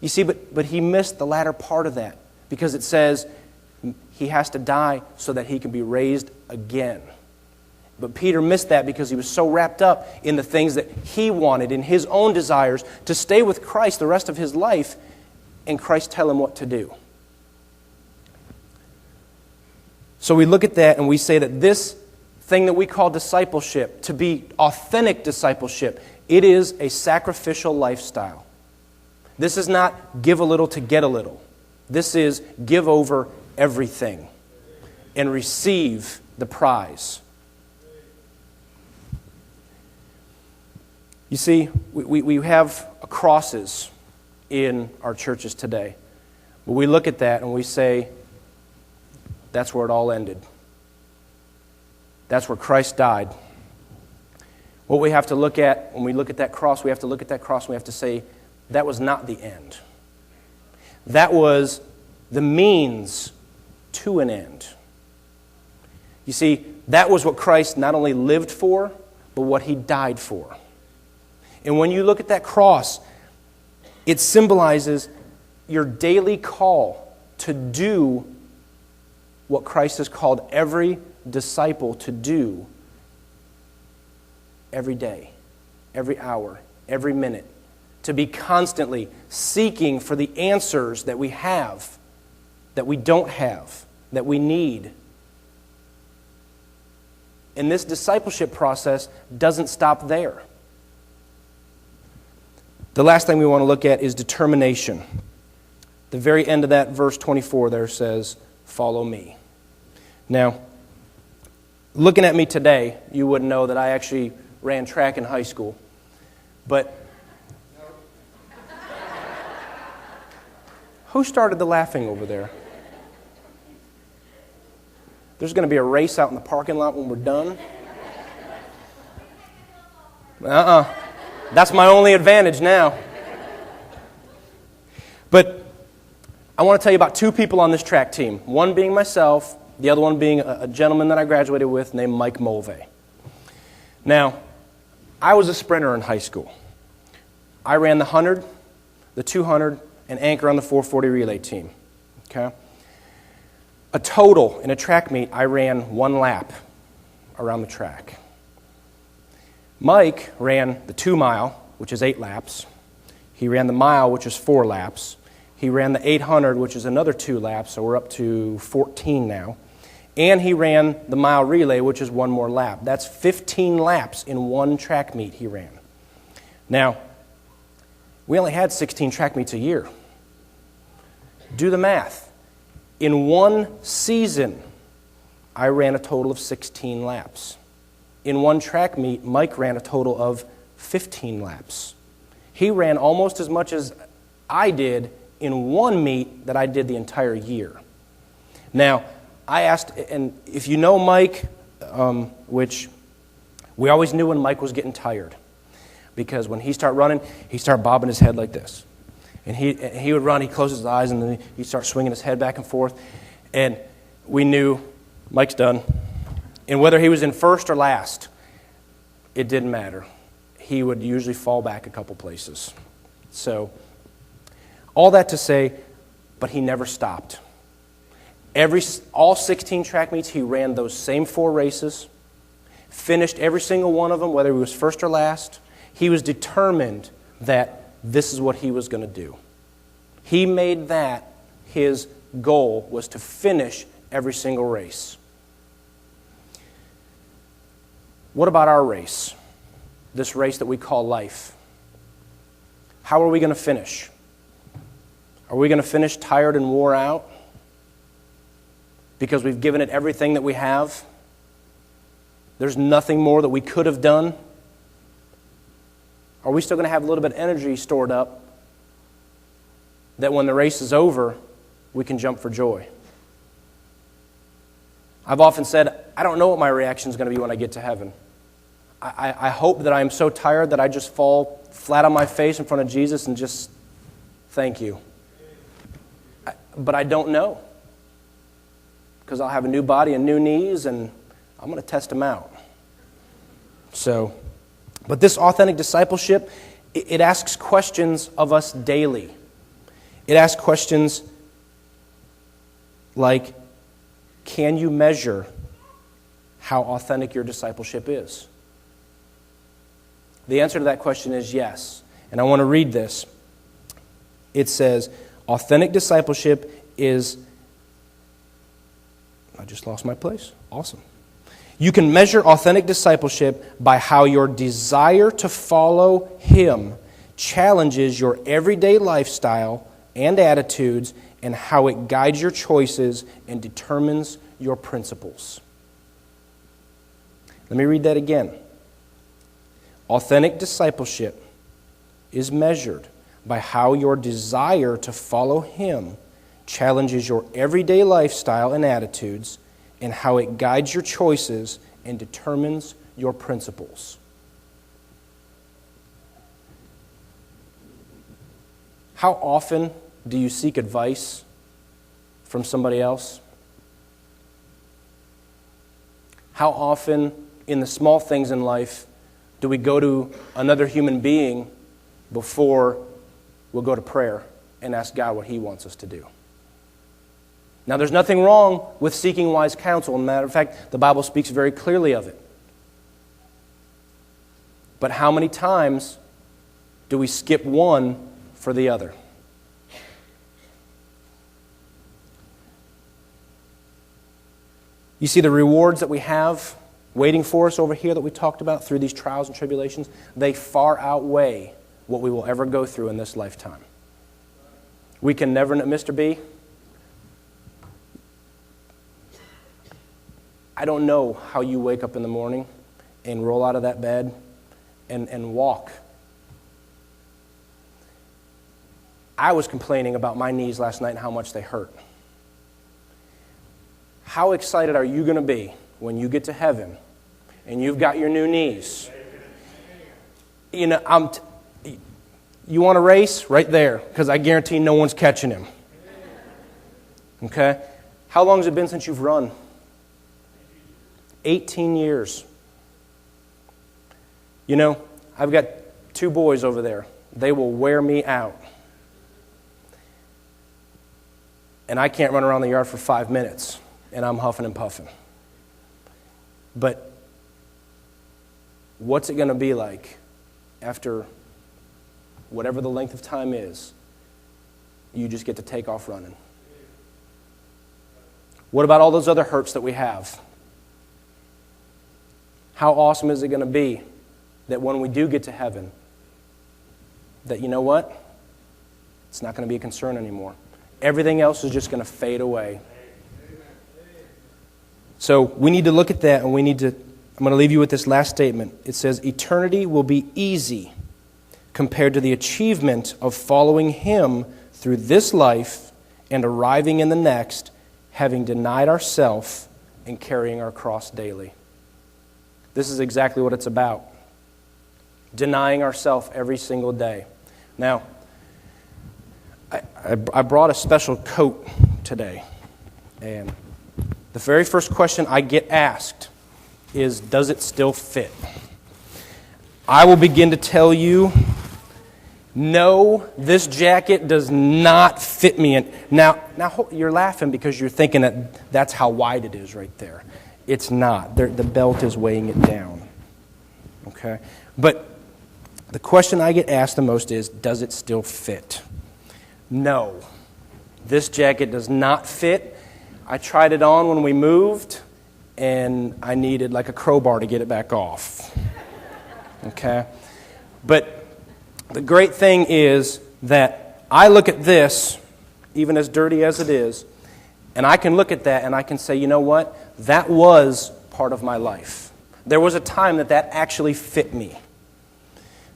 You see, but he missed the latter part of that because it says he has to die so that he can be raised again. But Peter missed that because he was so wrapped up in the things that he wanted, in his own desires, to stay with Christ the rest of his life, and Christ tell him what to do. So we look at that and we say that this thing that we call discipleship, to be authentic discipleship, it is a sacrificial lifestyle. This is not give a little to get a little. This is give over everything and receive the prize. You see, we have crosses in our churches today. But we look at that and we say, that's where it all ended. That's where Christ died. What we have to look at, when we look at that cross, we have to look at that cross and we have to say, that was not the end. That was the means to an end. You see, that was what Christ not only lived for, but what he died for. And when you look at that cross, it symbolizes your daily call to do what Christ has called every disciple to do every day, every hour, every minute. To be constantly seeking for the answers that we have, that we don't have, that we need. And this discipleship process doesn't stop there. The last thing we want to look at is determination. The very end of that verse 24 there says, follow me. Now, looking at me today, you wouldn't know that I actually ran track in high school. But who started the laughing over there? There's going to be a race out in the parking lot when we're done. That's my only advantage now. But I want to tell you about two people on this track team. One being myself, the other one being a gentleman that I graduated with named Mike Mulvey. Now, I was a sprinter in high school. I ran the 100, the 200, and anchor on the 440 relay team. Okay? A total in a track meet, I ran 1 lap around the track. Mike ran the 2 mile, which is 8 laps. He ran the mile, which is 4 laps. He ran the 800, which is another 2 laps, so we're up to 14 now. And he ran the mile relay, which is 1 more lap. That's 15 laps in 1 track meet he ran. Now, we only had 16 track meets a year. Do the math. In 1 season, I ran a total of 16 laps. In 1 track meet, Mike ran a total of 15 laps. He ran almost as much as I did in 1 meet that I did the entire year. Now, I asked, and if you know Mike, which we always knew when Mike was getting tired, because when he started running, he started bobbing his head like this. And he would run, he'd close his eyes, and then he'd start swinging his head back and forth. And we knew Mike's done. And whether he was in first or last, it didn't matter. He would usually fall back a couple places. So, all that to say, but he never stopped. All 16 track meets, he ran those same 4 races, finished every single one of them, whether he was first or last. He was determined that this is what he was going to do. He made that his goal, was to finish every single race. What about our race? This race that we call life. How are we going to finish? Are we going to finish tired and wore out because we've given it everything that we have? There's nothing more that we could have done? Are we still going to have a little bit of energy stored up that when the race is over, we can jump for joy? I've often said, I don't know what my reaction is going to be when I get to heaven. I hope that I am so tired that I just fall flat on my face in front of Jesus and just thank you. But I don't know, because I'll have a new body and new knees, and I'm going to test them out. But this authentic discipleship, it asks questions of us daily. It asks questions like, can you measure how authentic your discipleship is? The answer to that question is yes. And I want to read this. It says, authentic discipleship is... I just lost my place. Awesome. You can measure authentic discipleship by how your desire to follow Him challenges your everyday lifestyle and attitudes, and how it guides your choices and determines your principles. Let me read that again. Authentic discipleship is measured by how your desire to follow Him challenges your everyday lifestyle and attitudes, and how it guides your choices and determines your principles. How often do you seek advice from somebody else? How often in the small things in life do we go to another human being before we'll go to prayer and ask God what He wants us to do? Now, there's nothing wrong with seeking wise counsel. As a matter of fact, the Bible speaks very clearly of it. But how many times do we skip one for the other? You see, the rewards that we have waiting for us over here that we talked about through these trials and tribulations, they far outweigh what we will ever go through in this lifetime. We can never, Mr. B, I don't know how you wake up in the morning and roll out of that bed and walk. I was complaining about my knees last night and how much they hurt. How excited are you going to be when you get to heaven and you've got your new knees? You know, you want to race? Right there, because I guarantee no one's catching him. Okay? How long has it been since you've run? 18 years. You know, I've got 2 boys over there. They will wear me out. And I can't run around the yard for 5 minutes, and I'm huffing and puffing. But what's it going to be like after whatever the length of time is, you just get to take off running? What about all those other hurts that we have? How awesome is it going to be that when we do get to heaven, that you know what? It's not going to be a concern anymore. Everything else is just going to fade away. So we need to look at that, and I'm going to leave you with this last statement. It says, eternity will be easy compared to the achievement of following Him through this life and arriving in the next, having denied ourselves and carrying our cross daily. This is exactly what it's about. Denying ourselves every single day. Now, I brought a special coat today. And the very first question I get asked is, does it still fit? I will begin to tell you, no, this jacket does not fit me. Now, you're laughing because you're thinking that that's how wide it is right there. It's not. The belt is weighing it down. Okay? But the question I get asked the most is, does it still fit? No. This jacket does not fit. I tried it on when we moved, and I needed like a crowbar to get it back off. Okay? But the great thing is that I look at this, even as dirty as it is, and I can look at that and I can say, you know what? That was part of my life. There was a time that actually fit me.